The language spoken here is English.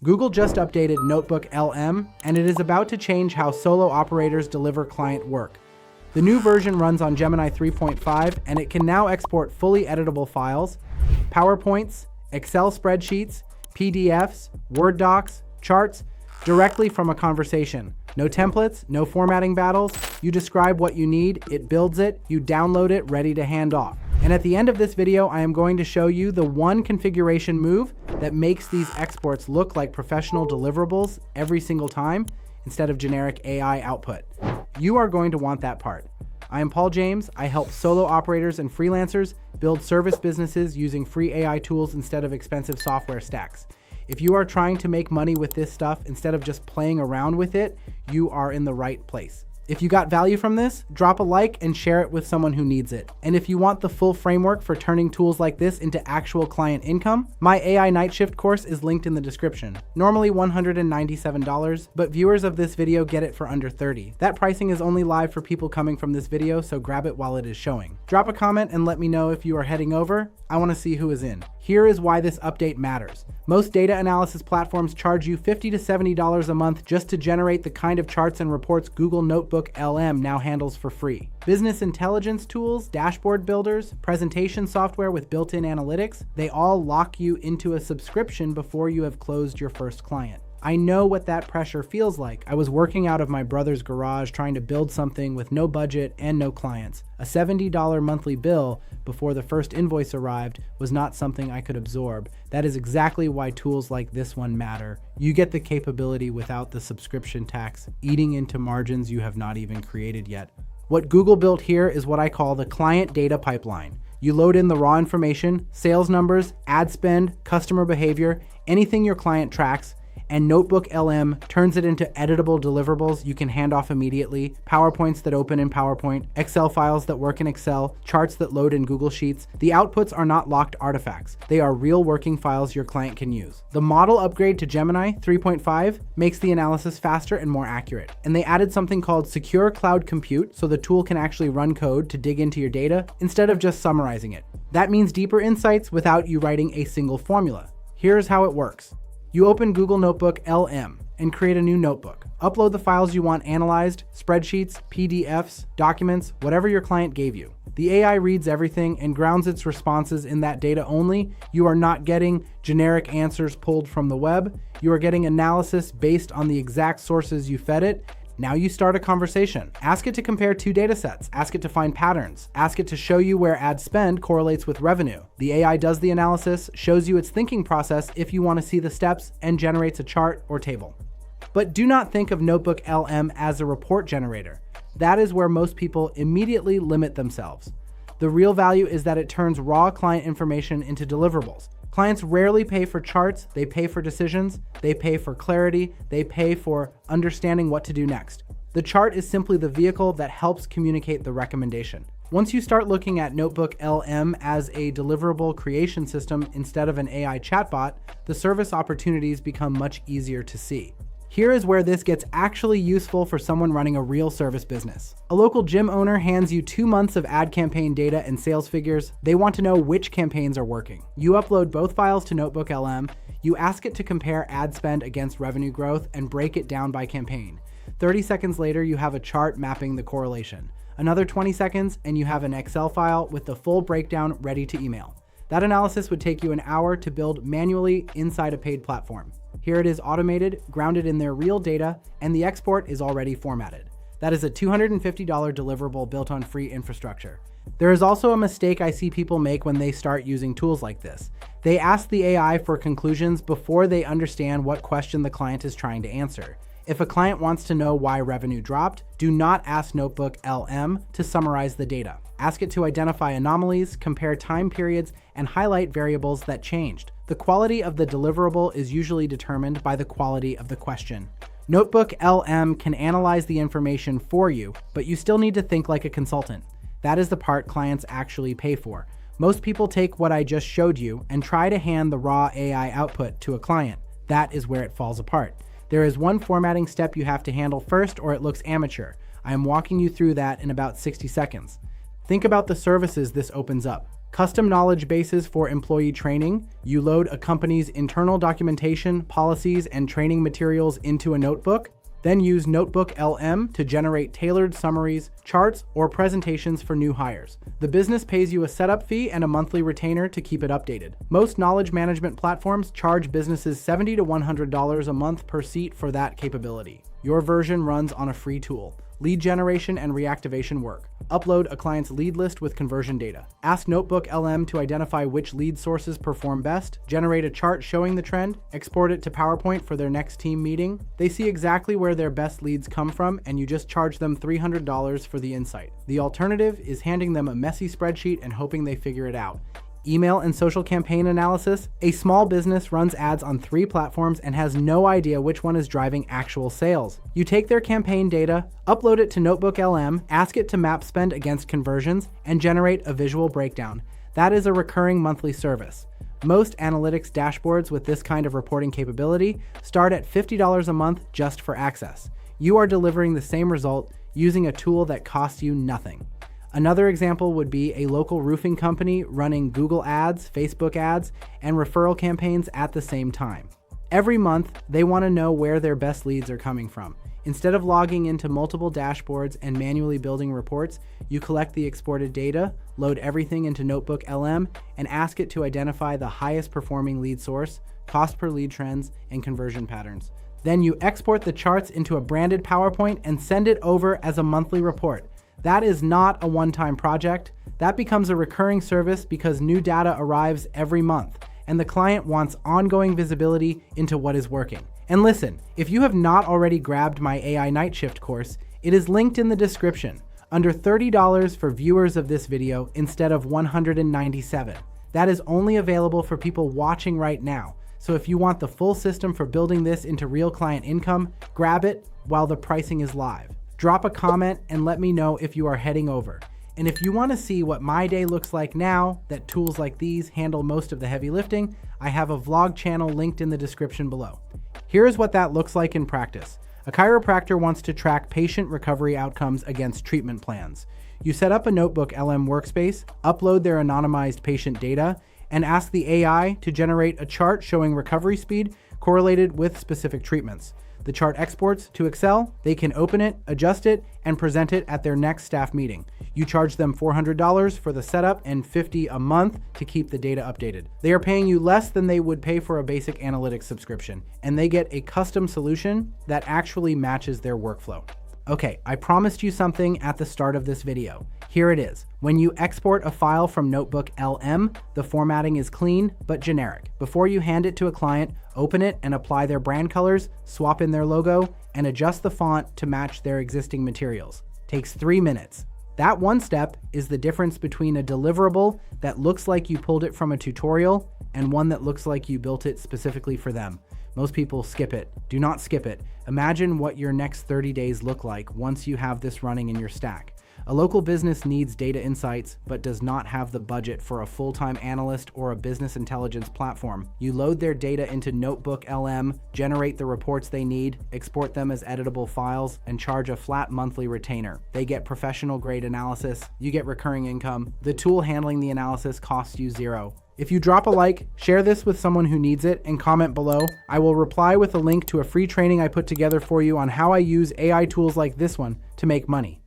Google just updated NotebookLM, and it is about to change how solo operators deliver client work. The new version runs on Gemini 3.5, and it can now export fully editable files, PowerPoints, Excel spreadsheets, PDFs, Word docs, charts, directly from a conversation. No templates, no formatting battles. You describe what you need, it builds it, you download it, ready to hand off. And at the end of this video, I am going to show you the one configuration move that makes these exports look like professional deliverables every single time instead of generic AI output. You are going to want that part. I am Paul James. I help solo operators and freelancers build service businesses using free AI tools instead of expensive software stacks. If you are trying to make money with this stuff instead of just playing around with it, you are in the right place. If you got value from this, drop a like and share it with someone who needs it. And if you want the full framework for turning tools like this into actual client income, my AI Night Shift course is linked in the description. Normally $197, but viewers of this video get it for under $30. That pricing is only live for people coming from this video, so grab it while it is showing. Drop a comment and let me know if you are heading over. I want to see who is in. Here is why this update matters. Most data analysis platforms charge you $50 to $70 a month just to generate the kind of charts and reports Google NotebookLM now handles for free. Business intelligence tools, dashboard builders, presentation software with built-in analytics, they all lock you into a subscription before you have closed your first client. I know what that pressure feels like. I was working out of my brother's garage trying to build something with no budget and no clients. A $70 monthly bill before the first invoice arrived was not something I could absorb. That is exactly why tools like this one matter. You get the capability without the subscription tax, eating into margins you have not even created yet. What Google built here is what I call the client data pipeline. You load in the raw information, sales numbers, ad spend, customer behavior, anything your client tracks, and NotebookLM turns it into editable deliverables you can hand off immediately, PowerPoints that open in PowerPoint, Excel files that work in Excel, charts that load in Google Sheets. The outputs are not locked artifacts. They are real working files your client can use. The model upgrade to Gemini 3.5 makes the analysis faster and more accurate. And they added something called Secure Cloud Compute, so the tool can actually run code to dig into your data instead of just summarizing it. That means deeper insights without you writing a single formula. Here's how it works. You open Google NotebookLM and create a new notebook. Upload the files you want analyzed, spreadsheets, PDFs, documents, whatever your client gave you. The AI reads everything and grounds its responses in that data only. You are not getting generic answers pulled from the web. You are getting analysis based on the exact sources you fed it. Now you start a conversation. Ask it to compare two data sets. Ask it to find patterns. Ask it to show you where ad spend correlates with revenue. The AI does the analysis, shows you its thinking process if you want to see the steps, and generates a chart or table. But do not think of NotebookLM as a report generator. That is where most people immediately limit themselves. The real value is that it turns raw client information into deliverables. Clients rarely pay for charts, they pay for decisions, they pay for clarity, they pay for understanding what to do next. The chart is simply the vehicle that helps communicate the recommendation. Once you start looking at NotebookLM as a deliverable creation system instead of an AI chatbot, the service opportunities become much easier to see. Here is where this gets actually useful for someone running a real service business. A local gym owner hands you 2 months of ad campaign data and sales figures. They want to know which campaigns are working. You upload both files to NotebookLM. You ask it to compare ad spend against revenue growth and break it down by campaign. 30 seconds later, you have a chart mapping the correlation. Another 20 seconds and you have an Excel file with the full breakdown ready to email. That analysis would take you an hour to build manually inside a paid platform. Here it is automated, grounded in their real data, and the export is already formatted. That is a $250 deliverable built on free infrastructure. There is also a mistake I see people make when they start using tools like this. They ask the AI for conclusions before they understand what question the client is trying to answer. If a client wants to know why revenue dropped, do not ask NotebookLM to summarize the data. Ask it to identify anomalies, compare time periods, and highlight variables that changed. The quality of the deliverable is usually determined by the quality of the question. NotebookLM can analyze the information for you, but you still need to think like a consultant. That is the part clients actually pay for. Most people take what I just showed you and try to hand the raw AI output to a client. That is where it falls apart. There is one formatting step you have to handle first or it looks amateur. I am walking you through that in about 60 seconds. Think about the services this opens up. Custom knowledge bases for employee training. You load a company's internal documentation, policies, and training materials into a notebook. Then use NotebookLM to generate tailored summaries, charts, or presentations for new hires. The business pays you a setup fee and a monthly retainer to keep it updated. Most knowledge management platforms charge businesses $70 to $100 a month per seat for that capability. Your version runs on a free tool. Lead generation and reactivation work. Upload a client's lead list with conversion data. Ask NotebookLM to identify which lead sources perform best. Generate a chart showing the trend. Export it to PowerPoint for their next team meeting. They see exactly where their best leads come from, and you just charge them $300 for the insight. The alternative is handing them a messy spreadsheet and hoping they figure it out. Email and social campaign analysis. A small business runs ads on 3 platforms and has no idea which one is driving actual sales. You take their campaign data, upload it to NotebookLM, ask it to map spend against conversions, and generate a visual breakdown. That is a recurring monthly service. Most analytics dashboards with this kind of reporting capability start at $50 a month just for access. You are delivering the same result using a tool that costs you nothing. Another example would be a local roofing company running Google ads, Facebook ads, and referral campaigns at the same time. Every month, they want to know where their best leads are coming from. Instead of logging into multiple dashboards and manually building reports, you collect the exported data, load everything into NotebookLM, and ask it to identify the highest performing lead source, cost per lead trends, and conversion patterns. Then you export the charts into a branded PowerPoint and send it over as a monthly report. That is not a one-time project. That becomes a recurring service because new data arrives every month, and the client wants ongoing visibility into what is working. And listen, if you have not already grabbed my AI Night Shift course, it is linked in the description, under $30 for viewers of this video instead of $197. That is only available for people watching right now. So if you want the full system for building this into real client income, grab it while the pricing is live. Drop a comment and let me know if you are heading over. And if you want to see what my day looks like now that tools like these handle most of the heavy lifting, I have a vlog channel linked in the description below. Here is what that looks like in practice. A chiropractor wants to track patient recovery outcomes against treatment plans. You set up a NotebookLM workspace, upload their anonymized patient data, and ask the AI to generate a chart showing recovery speed correlated with specific treatments. The chart exports to Excel, they can open it, adjust it, and present it at their next staff meeting. You charge them $400 for the setup and $50 a month to keep the data updated. They are paying you less than they would pay for a basic analytics subscription, and they get a custom solution that actually matches their workflow. Okay, I promised you something at the start of this video. Here it is. When you export a file from NotebookLM, the formatting is clean but generic. Before you hand it to a client, open it and apply their brand colors, swap in their logo, and adjust the font to match their existing materials. Takes 3 minutes. That one step is the difference between a deliverable that looks like you pulled it from a tutorial and one that looks like you built it specifically for them. Most people skip it. Do not skip it. Imagine what your next 30 days look like once you have this running in your stack. A local business needs data insights, but does not have the budget for a full-time analyst or a business intelligence platform. You load their data into NotebookLM, generate the reports they need, export them as editable files, and charge a flat monthly retainer. They get professional-grade analysis, you get recurring income. The tool handling the analysis costs you $0. If you drop a like, share this with someone who needs it, and comment below, I will reply with a link to a free training I put together for you on how I use AI tools like this one to make money.